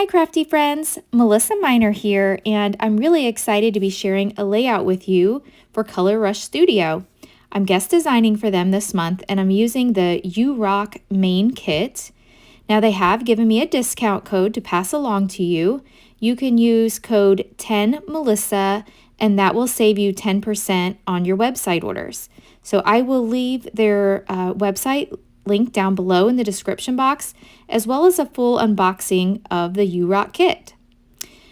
Hi crafty friends, Melissa Minor here, and I'm really excited to be sharing a layout with you for Color Rush Studio. I'm guest designing for them this month and I'm using the U-Rock main kit. Now they have given me a discount code to pass along to you. You can use code 10melissa and that will save you 10% on your website orders. So I will leave their website link down below in the description box, as well as a full unboxing of the U-Rock kit.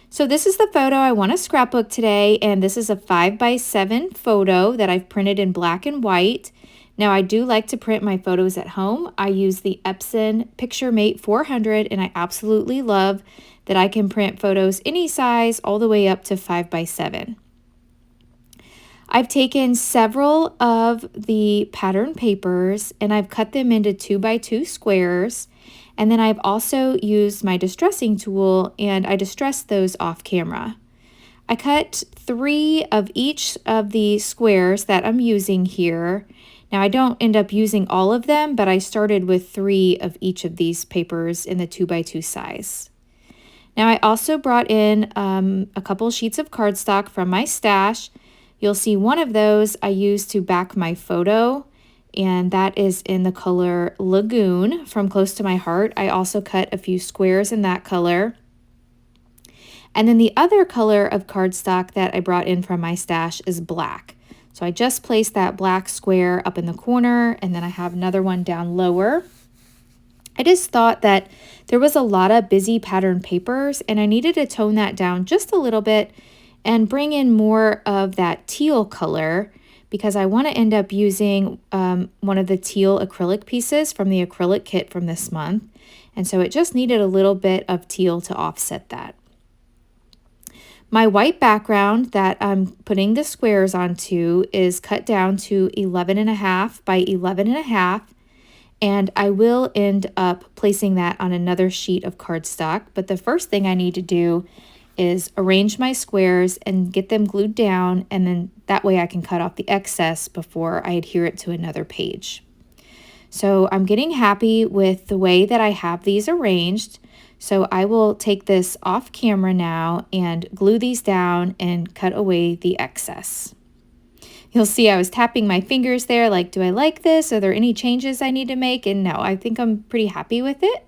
So this is the photo I want to scrapbook today, and this is a 5x7 photo that I've printed in black and white. Now I do like to print my photos at home. I use the Epson PictureMate 400 and I absolutely love that I can print photos any size all the way up to 5x7. I've taken several of the pattern papers and I've cut them into 2x2 squares, and then I've also used my distressing tool and I distressed those off camera. I cut 3 of each of the squares that I'm using here. Now I don't end up using all of them, but I started with 3 of each of these papers in the 2x2 size. Now I also brought in a couple sheets of cardstock from my stash. You'll see one of those I used to back my photo, and that is in the color Lagoon from Close to My Heart. I also cut a few squares in that color. And then the other color of cardstock that I brought in from my stash is black. So I just placed that black square up in the corner, and then I have another one down lower. I just thought that there was a lot of busy pattern papers, and I needed to tone that down just a little bit and bring in more of that teal color, because I want to end up using one of the teal acrylic pieces from the acrylic kit from this month. And so it just needed a little bit of teal to offset that. My white background that I'm putting the squares onto is cut down to 11.5 by 11.5. And I will end up placing that on another sheet of cardstock. But the first thing I need to do is arrange my squares and get them glued down, and then that way I can cut off the excess before I adhere it to another page. So I'm getting happy with the way that I have these arranged. So I will take this off camera now and glue these down and cut away the excess. You'll see I was tapping my fingers there like, do I like this? Are there any changes I need to make? And no, I think I'm pretty happy with it.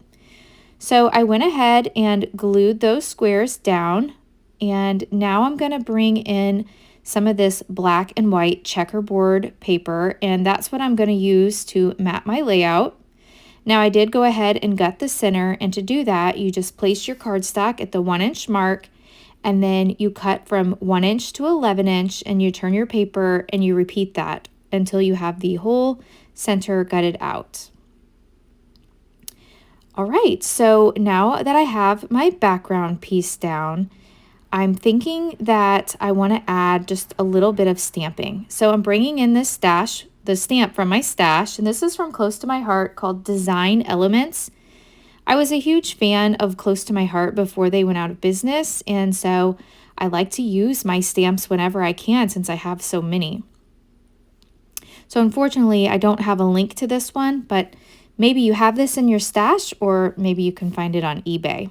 So I went ahead and glued those squares down, and now I'm going to bring in some of this black and white checkerboard paper, and that's what I'm going to use to map my layout. Now I did go ahead and gut the center, and to do that you just place your cardstock at the 1-inch mark, and then you cut from 1 inch to 11 inch, and you turn your paper and you repeat that until you have the whole center gutted out. All right, so now that I have my background piece down, I'm thinking that I want to add just a little bit of stamping. So I'm bringing in this stash, the stamp from my stash, and this is from Close to My Heart called Design Elements. I was a huge fan of Close to My Heart before they went out of business, and so I like to use my stamps whenever I can since I have so many. So unfortunately, I don't have a link to this one, but maybe you have this in your stash, or maybe you can find it on eBay.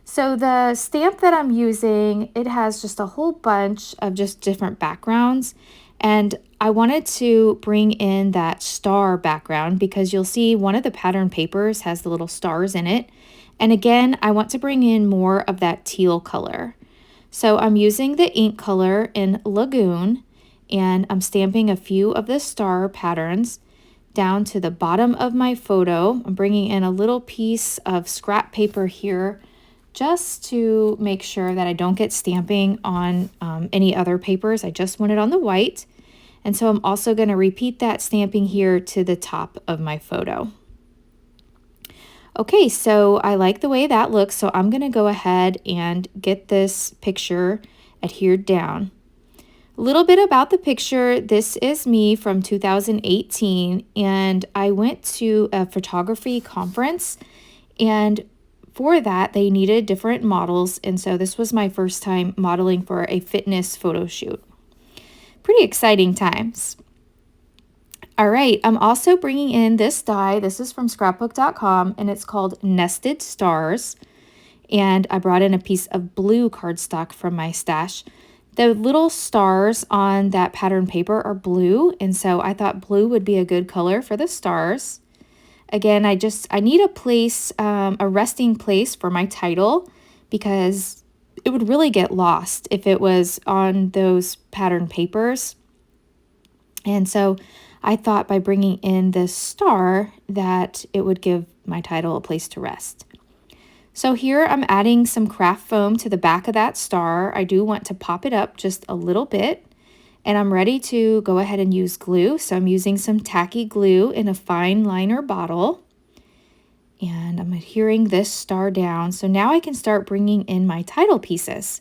So the stamp that I'm using, it has just a whole bunch of just different backgrounds, and I wanted to bring in that star background because you'll see one of the pattern papers has the little stars in it. And again, I want to bring in more of that teal color. So I'm using the ink color in Lagoon, and I'm stamping a few of the star patterns down to the bottom of my photo. I'm bringing in a little piece of scrap paper here just to make sure that I don't get stamping on any other papers. I just want it on the white. And so I'm also going to repeat that stamping here to the top of my photo. Okay, so I like the way that looks, so I'm going to go ahead and get this picture adhered down. A little bit about the picture. This is me from 2018, and I went to a photography conference, and for that they needed different models, and so this was my first time modeling for a fitness photo shoot. Pretty exciting times. All right, I'm also bringing in this die. This is from scrapbook.com, and it's called Nested Stars. And I brought in a piece of blue cardstock from my stash. The little stars on that pattern paper are blue, and so I thought blue would be a good color for the stars. Again, I need a place, a resting place for my title, because it would really get lost if it was on those pattern papers. And so I thought by bringing in this star that it would give my title a place to rest. So here I'm adding some craft foam to the back of that star. I do want to pop it up just a little bit, and I'm ready to go ahead and use glue. So I'm using some tacky glue in a fine liner bottle, and I'm adhering this star down. So now I can start bringing in my title pieces.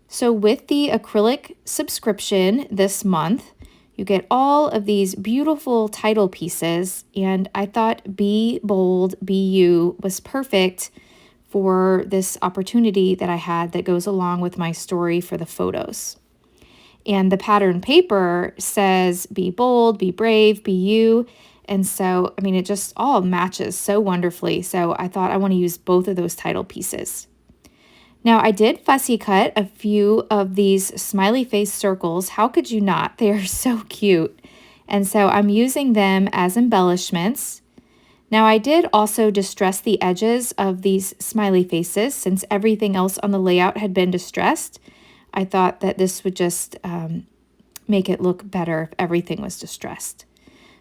So with the acrylic subscription this month, you get all of these beautiful title pieces, and I thought Be Bold, Be You was perfect for this opportunity that I had that goes along with my story for the photos. And the pattern paper says, be bold, be brave, be you. And so, I mean, it just all matches so wonderfully. So I thought I want to use both of those title pieces. Now I did fussy cut a few of these smiley face circles. How could you not? They are so cute. And so I'm using them as embellishments. Now I did also distress the edges of these smiley faces since everything else on the layout had been distressed. I thought that this would just make it look better if everything was distressed.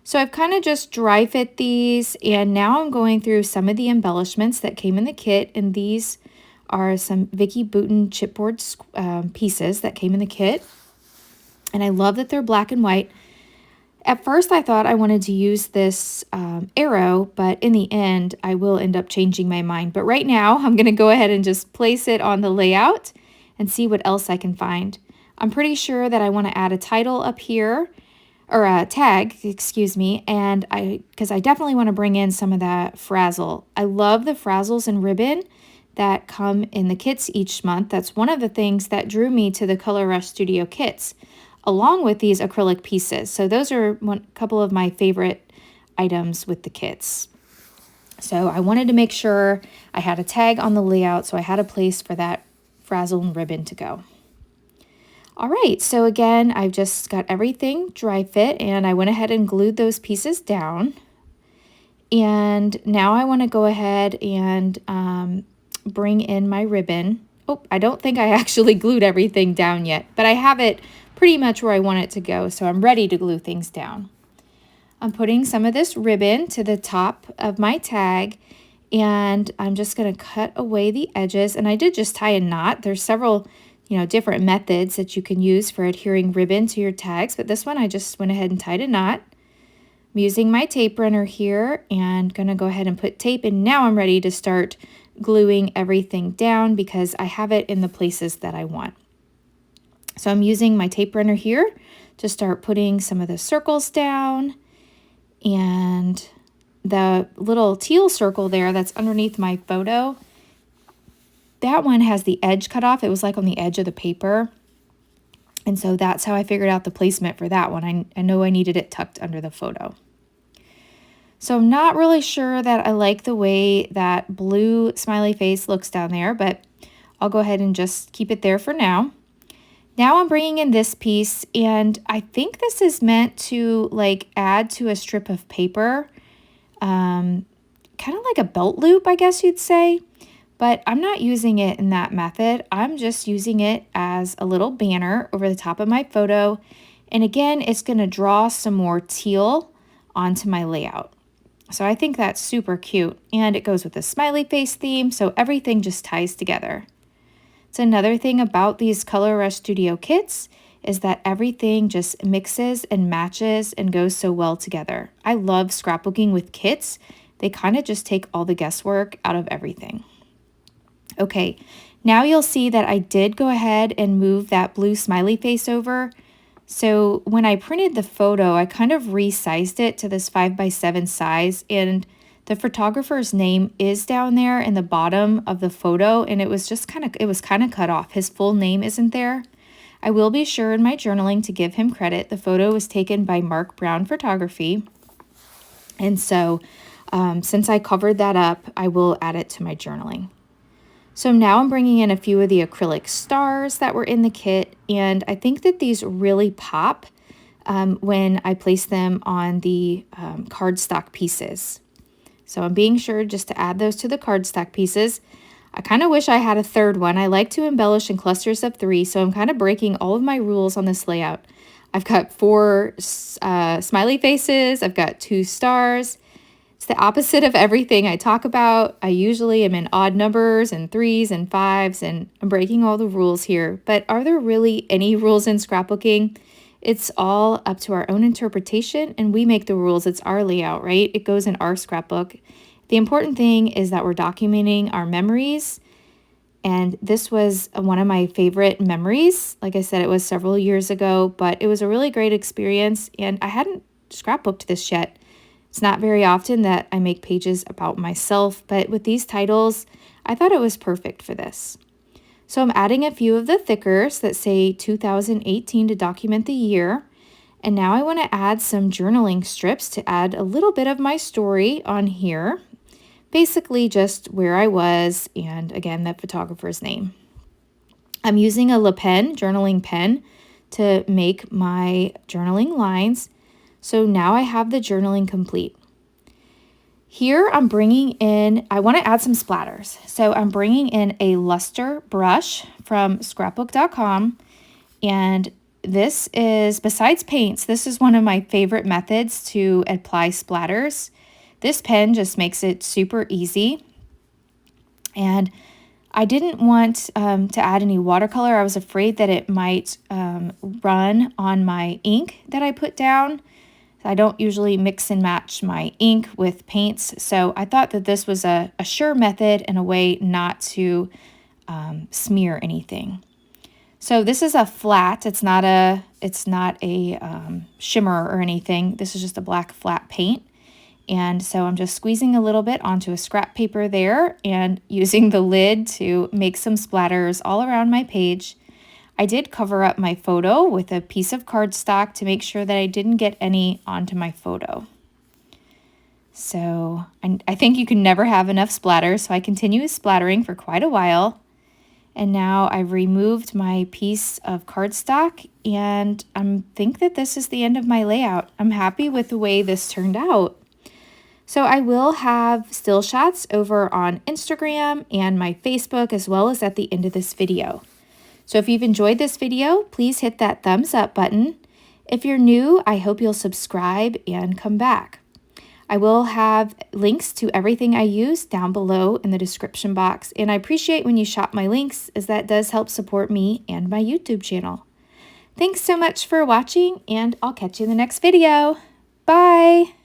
So I've kind of just dry fit these, and now I'm going through some of the embellishments that came in the kit, and these are some Vicky Bouton chipboard pieces that came in the kit. And I love that they're black and white. At first, I thought I wanted to use this arrow, but in the end, I will end up changing my mind. But right now, I'm going to go ahead and just place it on the layout and see what else I can find. I'm pretty sure that I want to add a title up here, or a tag, excuse me, and because I definitely want to bring in some of that frazzle. I love the frazzles and ribbon that come in the kits each month. That's one of the things that drew me to the Color Rush Studio kits, along with these acrylic pieces. So those are a couple of my favorite items with the kits. So I wanted to make sure I had a tag on the layout, so I had a place for that frazzle and ribbon to go. All right, so again, I've just got everything dry fit, and I went ahead and glued those pieces down. And now I want to go ahead and bring in my ribbon. Oh, I don't think I actually glued everything down yet, but I have it pretty much where I want it to go, so I'm ready to glue things down. I'm putting some of this ribbon to the top of my tag, and I'm just going to cut away the edges. And I did just tie a knot. There's several, different methods that you can use for adhering ribbon to your tags, but this one I just went ahead and tied a knot. I'm using my tape runner here and going to go ahead and put tape, and now I'm ready to start gluing everything down because I have it in the places that I want. So I'm using my tape runner here to start putting some of the circles down, and the little teal circle there that's underneath my photo, that one has the edge cut off. It was like on the edge of the paper. And so that's how I figured out the placement for that one. I know I needed it tucked under the photo. So I'm not really sure that I like the way that blue smiley face looks down there, but I'll go ahead and just keep it there for now. Now I'm bringing in this piece, and I think this is meant to add to a strip of paper, kind of like a belt loop, I guess you'd say. But I'm not using it in that method. I'm just using it as a little banner over the top of my photo. And again, it's going to draw some more teal onto my layout. So I think that's super cute. And it goes with the smiley face theme, so everything just ties together. It's another thing about these Color Rush Studio kits is that everything just mixes and matches and goes so well together. I love scrapbooking with kits. They kind of just take all the guesswork out of everything. Okay, now you'll see that I did go ahead and move that blue smiley face over. So when I printed the photo, I kind of resized it to this 5x7 size, and the photographer's name is down there in the bottom of the photo, and it was kind of cut off. His full name isn't there. I will be sure in my journaling to give him credit. The photo was taken by Mark Brown Photography. And so since I covered that up, I will add it to my journaling. So now I'm bringing in a few of the acrylic stars that were in the kit, and I think that these really pop when I place them on the cardstock pieces. So I'm being sure just to add those to the cardstock pieces. I kind of wish I had a third one. I like to embellish in clusters of 3, so I'm kind of breaking all of my rules on this layout. I've got 4 smiley faces, I've got 2 stars. It's the opposite of everything I talk about. I usually am in odd numbers and 3s and 5s, and I'm breaking all the rules here. But are there really any rules in scrapbooking? It's all up to our own interpretation, and we make the rules. It's our layout, right? It goes in our scrapbook. The important thing is that we're documenting our memories, and this was one of my favorite memories. Like I said, it was several years ago, but it was a really great experience, and I hadn't scrapbooked this yet. It's not very often that I make pages about myself, but with these titles, I thought it was perfect for this. So I'm adding a few of the thickers that say 2018 to document the year. And now I want to add some journaling strips to add a little bit of my story on here. Basically just where I was and again, the photographer's name. I'm using a Le Pen journaling pen to make my journaling lines. So now I have the journaling complete. Here I'm bringing in, I want to add some splatters. So I'm bringing in a luster brush from scrapbook.com. And this is, besides paints, this is one of my favorite methods to apply splatters. This pen just makes it super easy. And I didn't want to add any watercolor. I was afraid that it might run on my ink that I put down. I don't usually mix and match my ink with paints, so I thought that this was a sure method and a way not to smear anything. So this is a flat. It's not a shimmer or anything. This is just a black flat paint. And so I'm just squeezing a little bit onto a scrap paper there and using the lid to make some splatters all around my page. I did cover up my photo with a piece of cardstock to make sure that I didn't get any onto my photo. So I think you can never have enough splatter, so I continue splattering for quite a while. And now I've removed my piece of cardstock, and I think that this is the end of my layout. I'm happy with the way this turned out. So I will have still shots over on Instagram and my Facebook, as well as at the end of this video. So if you've enjoyed this video, please hit that thumbs up button. If you're new, I hope you'll subscribe and come back. I will have links to everything I use down below in the description box, and I appreciate when you shop my links, as that does help support me and my YouTube channel. Thanks so much for watching, and I'll catch you in the next video. Bye!